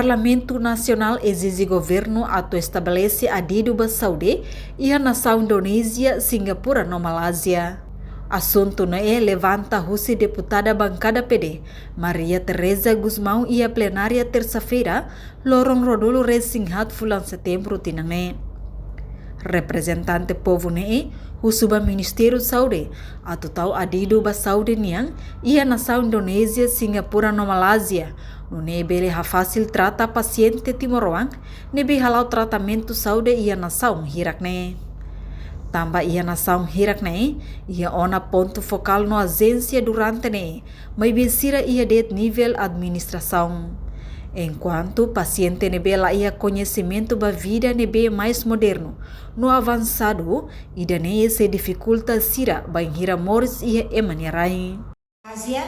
Parlamento Nacional exige governo atau estabelece adido Saudi e a nação Indonésia, Singapura no Malásia. Assunto levanta Rússia deputada bancada PD, Maria Teresa Guzmão e a plenária terça-feira, lorong rodolo resinghat fulan setembro tinang representante povo Husuba Ministério Saudi, atau tau adido Saudi niang, e a nação Indonésia, Singapura no Malásia, no bele fácil trata paciente timoroang, nebe halau tratamento Saudi e a nação hirak Tamba ia nação hirak ia ona ponto focal no agência durante mas besira ia det nível administração. Enquanto paciente nebela ia conhecimento da vida nebe mais moderno, no avançado, e daí se dificulta sira bem hira moris ia emanerai. Asia,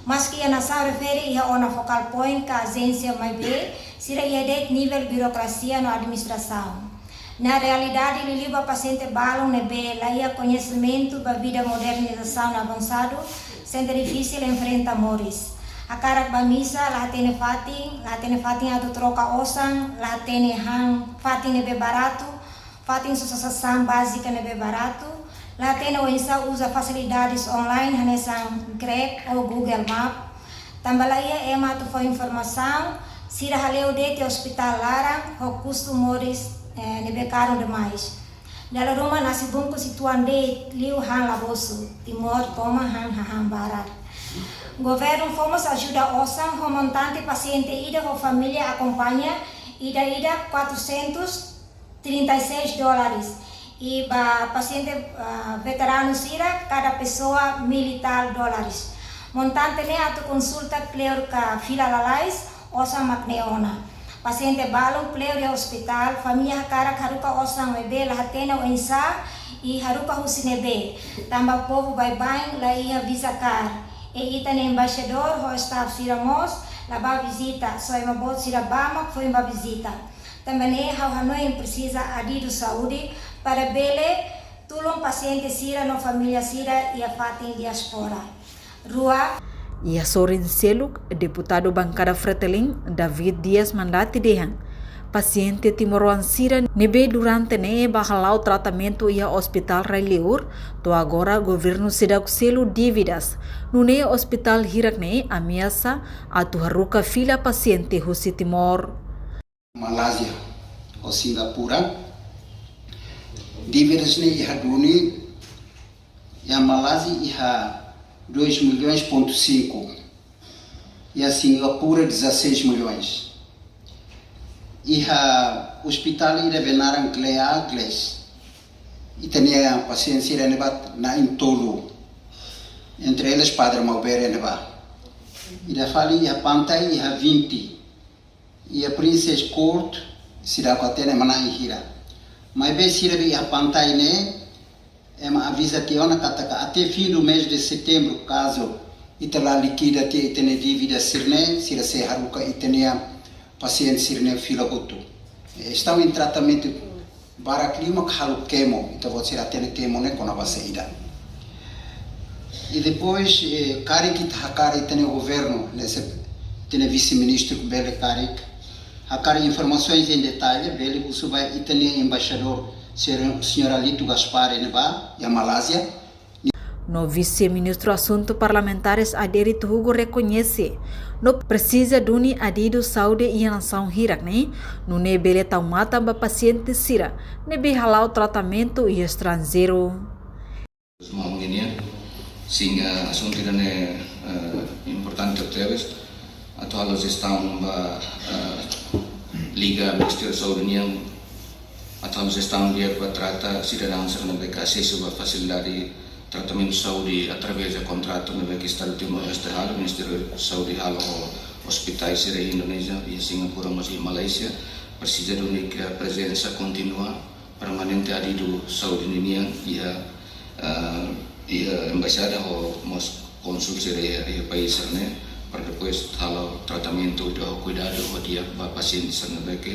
mas que a nação refere ia ona focal point ka agência mais be, sira ia det nível burocracia no administração. Na realidade, ele liba paciente balão nebe lá ia conhecimento da vida modernização no avançado, sendo difícil enfrentar moris. A cara bamisa lah tene fating atau troca osang, lah tene hang fating nebe barato, fating susah básica nebe barato, lah tene oinsa usa facilidades online hanesang Grab ou Google Map. Tambah ia ema tu foi informação, sira haleu dete hospital larang, ho custo moris nebe caro demais. Dalam rumah nasi bungkus situan de liu hang laboso, timor toma hang barat. Governo fomos ajuda osang ho montante paciente ida ho família acompanha ida $436 e ba paciente veterano sira cada pessoa $1.000. Montante atau consulta clear ka fila lalais osang makneona. Paciente balong pleo de hospital, família cara haruka osang mebe lahatena o insa e haruka husinebe. Tamba povo bye-bye la ia visa car. E ita ne embaixador ho staff siramos la ba visita, so ema bot sirabama foi uma visita. Também hau hanoi precisa adido saúde para bele tulong paciente sira no família sira e a fatin diaspora. Rua Ia Sorin Seluk, deputado bancada Freteling, David Dias mandati dehang. Paciente timoroan sira nebe durante bahalau tratamento ia hospital Railiur, to agora governo sidak selu dívidas. Nune hospital hirak ameaça atu haruka fila paciente husi Timor. Malásia ou Singapura, dívidas iha duni, e a Malásia iha 2,5 milhões, e a Singapura 16 milhões. Iha hospital ida benaran Gleagles, e tinha paciência na intolo, entre eles Padre Maubere neba. Ida fali iha pantai iha 20, e a Princess Court sira kwatene mana ihira. Mas bem sira iha pantai ema avisa que ona kataka até fim do mês de setembro, caso itala liquida te itene dívida sirne, sira se haruka itenia paciente sirne fila kutu. Estão em tratamento para clima halu queimo, então vou tirar tene queimo com a baseira. E depois Karik hakari tene governo nesse tene vice-ministro bele Karik hakari informações em detalhe bele usubai itene embaixador Senhor Alito Gaspar neba e a Malásia. No vice-ministro assunto parlamentares Aderito Hugo reconhece no precisa duni adido saúde e nação hirak no nebele tau mata ba paciente sira nebe halau tratamento e estrangeiro. Semua begini sehingga assunto dan importante teves atau halos estão ba liga Ministério da Saúde yang atau estão dia para tratar cidadãos serna mereka acesso a facilidade tratamento saúde através de contrato mereka Estado Timor Leste halo Ministério da Saúde halo hospitais di Indonesia e Singapura masih Malaysia precisa de uma presença contínua permanente adido saúde ini yang ia embaixada ou consul di país serna para depois halo tratamento de cuidado dia paciente serna mereka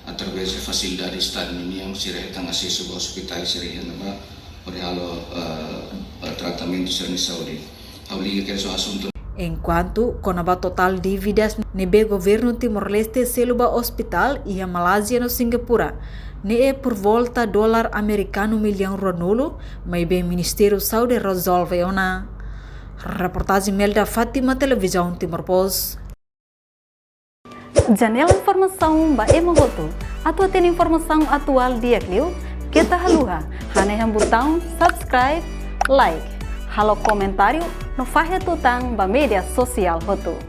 através de facilidades Estado ini yang sirah tang acesso a hospitais sirah nama pada halo tratamento serna saúde. Hal ini assunto. Enquanto, com a total dívidas, nebe governo Timor-Leste seluba hospital e a Malásia no Singapura, ne é por volta dólar americano milhão ronulo, mas bem Ministério Saúde resolve ona. Reportagem Melda Fátima, Televisão Timor-Post. Janela informação ba Emogoto. Atua tem informação atual dia Clio. Kita haluha, haneham botão subscribe, like, halo comentário no Fahia Tutang ba media sosial Hotu.